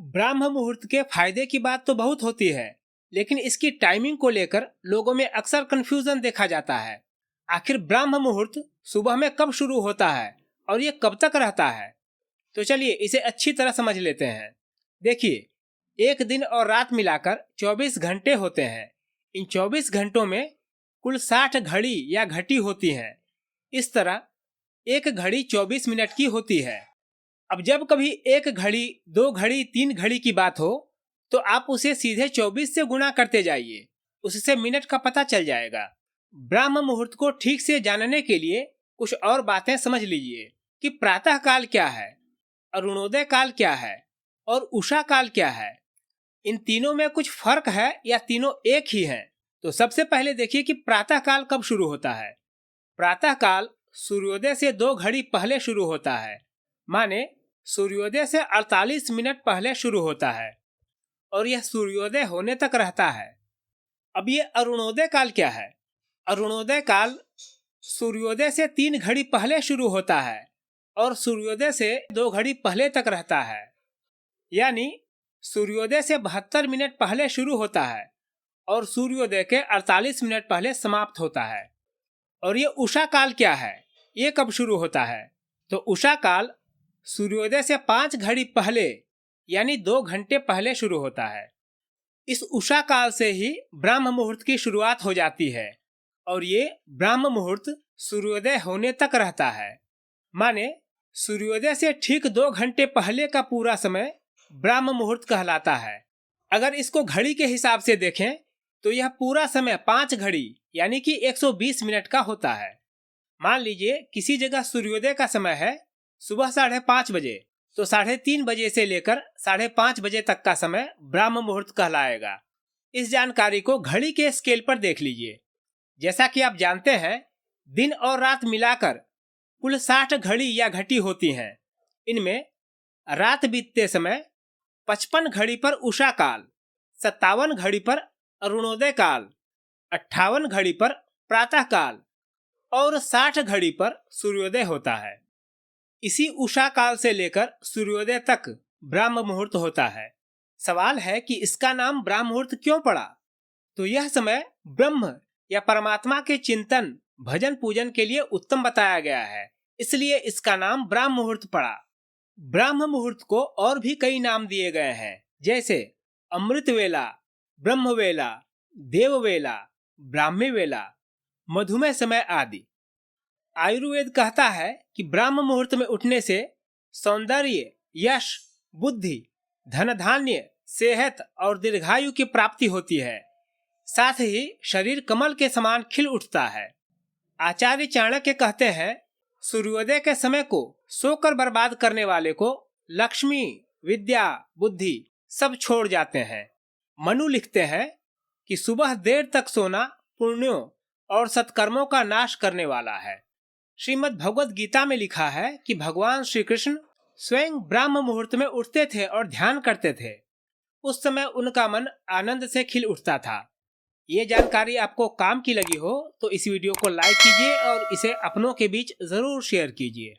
ब्राह्म मुहूर्त के फायदे की बात तो बहुत होती है, लेकिन इसकी टाइमिंग को लेकर लोगों में अक्सर कंफ्यूजन देखा जाता है। आखिर ब्राह्म मुहूर्त सुबह में कब शुरू होता है और ये कब तक रहता है? तो चलिए इसे अच्छी तरह समझ लेते हैं। देखिए, एक दिन और रात मिलाकर 24 घंटे होते हैं। इन 24 घंटों में कुल 60 घड़ी या घटी होती हैं। इस तरह एक घड़ी 24 मिनट की होती है। अब जब कभी एक घड़ी, दो घड़ी, तीन घड़ी की बात हो तो आप उसे सीधे 24 से गुणा करते जाइए, उससे मिनट का पता चल जाएगा। ब्राह्म मुहूर्त को ठीक से जानने के लिए कुछ और बातें समझ लीजिए कि प्रातः काल क्या है, अरुणोदय काल क्या है और उषा काल क्या है। इन तीनों में कुछ फर्क है या तीनों एक ही हैं? तो सबसे पहले देखिए कि प्रातः काल कब शुरू होता है। प्रातः काल सूर्योदय से 2 घड़ी पहले शुरू होता है, माने सूर्योदय से 48 मिनट पहले शुरू होता है और यह सूर्योदय होने तक रहता है। अब ये अरुणोदय काल क्या है? अरुणोदय काल सूर्योदय से 3 घड़ी पहले शुरू होता है और सूर्योदय से 2 घड़ी पहले तक रहता है। यानी सूर्योदय से 72 मिनट पहले शुरू होता है और सूर्योदय के 48 मिनट पहले समाप्त होता है। और ये उषा काल क्या है? ये कब शुरू होता है? तो उषा काल सूर्योदय से 5 घड़ी पहले यानी 2 घंटे पहले शुरू होता है। इस उषा काल से ही ब्राह्म मुहूर्त की शुरुआत हो जाती है और ये ब्राह्म मुहूर्त सूर्योदय होने तक रहता है। माने सूर्योदय से ठीक 2 घंटे पहले का पूरा समय ब्राह्म मुहूर्त कहलाता है। अगर इसको घड़ी के हिसाब से देखें तो यह पूरा समय 5 घड़ी यानी कि 120 मिनट का होता है। मान लीजिए किसी जगह सूर्योदय का समय है सुबह 5:30 बजे, तो 3:30 बजे से लेकर 5:30 बजे तक का समय ब्राह्म मुहूर्त कहलाएगा। इस जानकारी को घड़ी के स्केल पर देख लीजिए। जैसा कि आप जानते हैं, दिन और रात मिलाकर कुल 60 घड़ी या घटी होती हैं। इनमें रात बीतते समय 55 घड़ी पर उषा काल, 57 घड़ी पर अरुणोदय काल, 58 घड़ी पर प्रातः काल और 60 घड़ी पर सूर्योदय होता है। इसी उषा काल से लेकर सूर्योदय तक ब्राह्म मुहूर्त होता है। सवाल है कि इसका नाम ब्राह्म मुहूर्त क्यों पड़ा? तो यह समय ब्रह्म या परमात्मा के चिंतन, भजन पूजन के लिए उत्तम बताया गया है, इसलिए इसका नाम ब्राह्म मुहूर्त पड़ा। ब्राह्म मुहूर्त को और भी कई नाम दिए गए हैं, जैसे अमृत वेला, ब्रह्म वेला, देव वेला, ब्राह्मी वेला, मधुमेह समय आदि। आयुर्वेद कहता है कि ब्राह्म मुहूर्त में उठने से सौंदर्य, यश, बुद्धि, धन धान्य, सेहत और दीर्घायु की प्राप्ति होती है। साथ ही शरीर कमल के समान खिल उठता है। आचार्य चाणक्य कहते हैं, सूर्योदय के समय को सोकर बर्बाद करने वाले को लक्ष्मी, विद्या, बुद्धि सब छोड़ जाते हैं। मनु लिखते हैं कि सुबह देर तक सोना पुण्यों और सत्कर्मों का नाश करने वाला है। श्रीमद् भगवद गीता में लिखा है कि भगवान श्री कृष्ण स्वयं ब्राह्म मुहूर्त में उठते थे और ध्यान करते थे। उस समय उनका मन आनंद से खिल उठता था। ये जानकारी आपको काम की लगी हो तो इस वीडियो को लाइक कीजिए और इसे अपनों के बीच जरूर शेयर कीजिए।